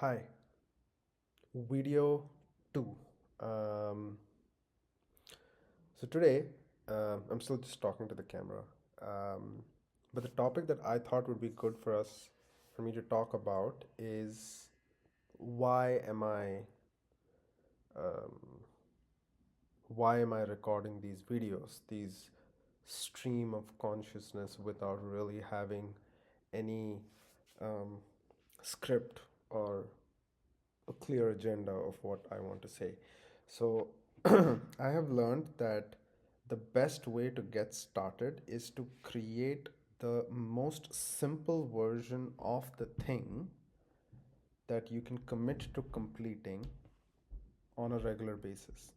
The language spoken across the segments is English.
Hi, video 2. Um, so today, I'm still just talking to the camera. Um, but the topic that I thought would be good for me to talk about is why am I, um, why am I recording these videos, these stream of consciousness without really having any um, script or a clear agenda of what I want to say. So I have learned that the best way to get started is to create the most simple version of the thing that you can commit to completing on a regular basis.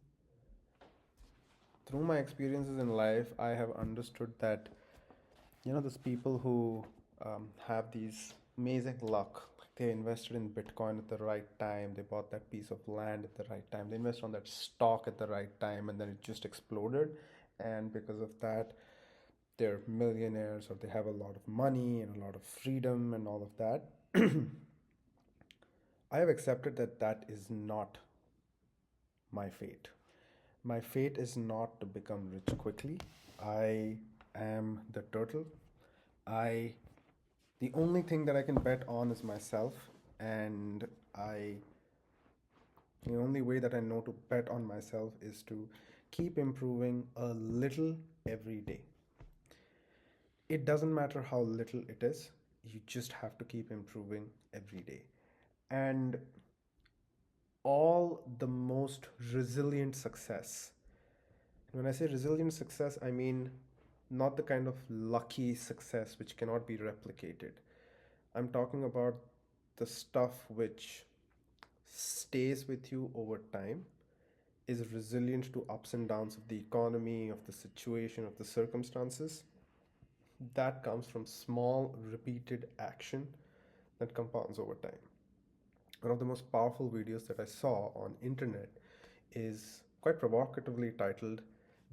Through my experiences in life, I have understood that there's people who have these amazing luck. Like they invested in Bitcoin at the right time. They bought that piece of land at the right time. They invested on that stock at the right time, and then it just exploded. And because of that, they're millionaires, or they have a lot of money and a lot of freedom and all of that. I have accepted that that is not my fate. My fate is not to become rich quickly. I am the turtle. I The only thing that I can bet on is myself, and I the only way that I know to bet on myself is to keep improving a little every day. It doesn't matter how little it is, you just have to keep improving every day. And all the most resilient success, when I say resilient success, I mean not the kind of lucky success which cannot be replicated. I'm talking about the stuff which stays with you over time, is resilient to ups and downs of the economy, of the situation, of the circumstances. That comes from small, repeated action that compounds over time. One of the most powerful videos that I saw on internet is quite provocatively titled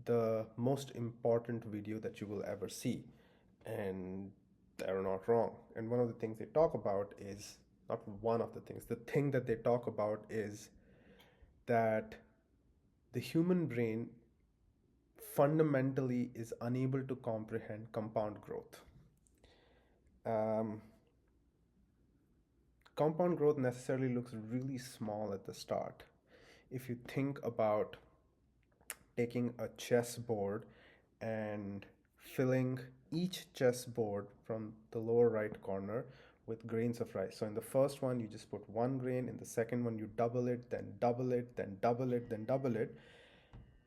"The Most Important Video That You Will Ever See." And they're not wrong. And one of the things they talk about is not one of the things, the thing that they talk about is that the human brain fundamentally is unable to comprehend compound growth. Um, Compound growth necessarily looks really small at the start. If you think about taking a chessboard and filling each chessboard from the lower right corner with grains of rice. So in the first one, you just put one grain. In the second one, you double it, then double it, then double it, then double it.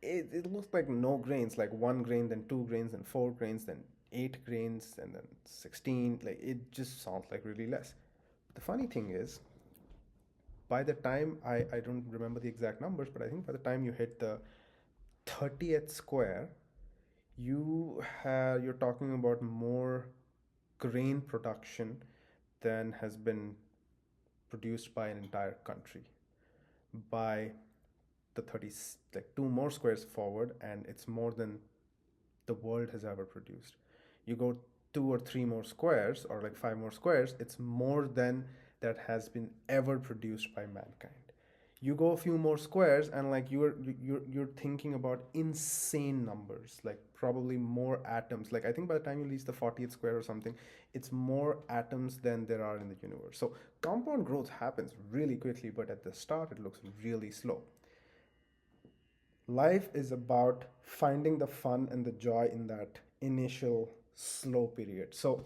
It looks like no grains, like one grain, then two grains, then four grains, then eight grains, and then 16. Like it just sounds like really less. But the funny thing is, by the time I don't remember the exact numbers, but I think by the time you hit the 30th square, you're talking about more grain production than has been produced by an entire country. By the 30, like two more squares forward, and it's more than the world has ever produced. You go two or three more squares, or like five more squares, it's more than that has been ever produced by mankind. You go a few more squares, and like you're thinking about insane numbers, like probably more atoms. Like I think by the time you reach the 40th square or something, it's more atoms than there are in the universe. So compound growth happens really quickly, but at the start it looks really slow. Life is about finding the fun and the joy in that initial slow period. So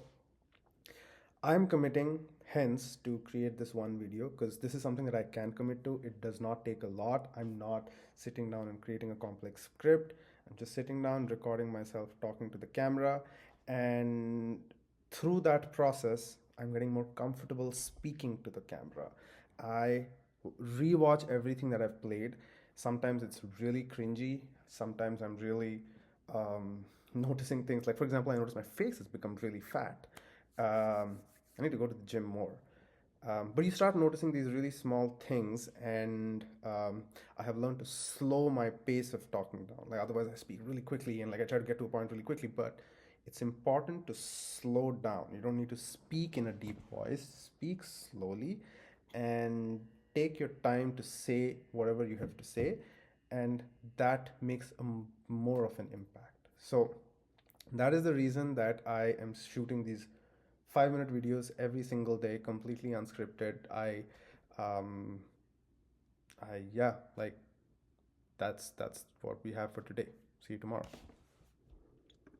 I'm committing hence to create this one video because this is something that I can commit to. It does not take a lot. I'm not sitting down and creating a complex script. I'm just sitting down, recording myself, talking to the camera. And through that process, I'm getting more comfortable speaking to the camera. I rewatch everything that I've played. Sometimes it's really cringy. Sometimes I'm really noticing things. Like, for example, I notice my face has become really fat. I need to go to the gym more. But you start noticing these really small things, and I have learned to slow my pace of talking down. Like otherwise, I speak really quickly, and like I try to get to a point really quickly. But it's important to slow down. You don't need to speak in a deep voice. Speak slowly, and take your time to say whatever you have to say, and that makes more of an impact. So that is the reason that I am shooting these 5-minute videos every single day, completely unscripted. Um, I yeah, like that's what we have for today. See you tomorrow.